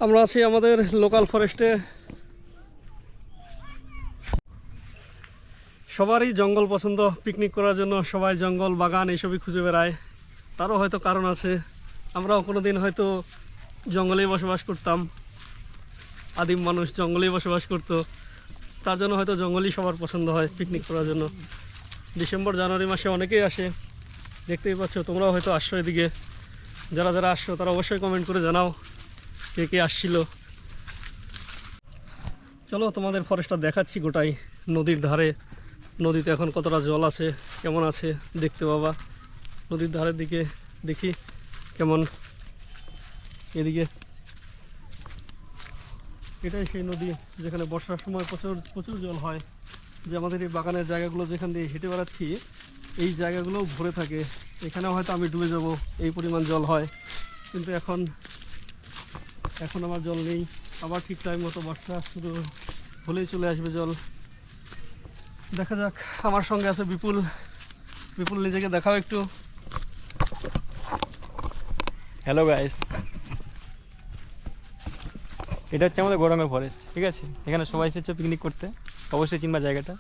আমরা আছি আমাদের লোকাল ফরেস্টে। সবারই জঙ্গল পছন্দ, পিকনিক করার জন্য সবাই জঙ্গল বাগান এইসবই খুঁজে বেড়ায়। তারও হয়তো কারণ আছে, আমরাও কোনো দিন হয়তো জঙ্গলেই বসবাস করতাম, আদিম মানুষ জঙ্গলেই বসবাস করতো, তার জন্য হয়তো জঙ্গলই সবার পছন্দ হয় পিকনিক করার জন্য। ডিসেম্বর জানুয়ারি মাসে অনেকেই আসে, দেখতেই পাচ্ছ, তোমরাও হয়তো আসছো এদিকে। যারা যারা আসছো তারা অবশ্যই কমেন্ট করে জানাও কে কে আসছিল। চলো তোমাদের ফরেস্টটা দেখাচ্ছি গোটাই, নদীর ধারে। নদীতে এখন কতটা জল আছে, কেমন আছে দেখতে পাবা। নদীর ধারের দিকে দেখি কেমন। এদিকে এটাই সেই নদী যেখানে বর্ষার সময় প্রচুর প্রচুর জল হয়। যে আমাদের এই বাগানের জায়গাগুলো যেখান দিয়ে হেঁটে বেড়াচ্ছি, এই জায়গাগুলোও ভরে থাকে। এখানেও হয়তো আমি ডুবে যাব, এই পরিমাণ জল হয়। কিন্তু এখন আমার জল নেই। আবার ঠিক টাইম মতো বর্ষা শুরু হলেই চলে আসবে জল। দেখা যাক। আমার সঙ্গে আছে বিপুল। বিপুল, নিজেকে দেখাও একটু। হ্যালো গাইস, এটা হচ্ছে আমাদের গৌরাঙ্গ ফরেস্ট, ঠিক আছে? এখানে সবাই এসেছে পিকনিক করতে, অবশ্যই চিনবা জায়গাটা।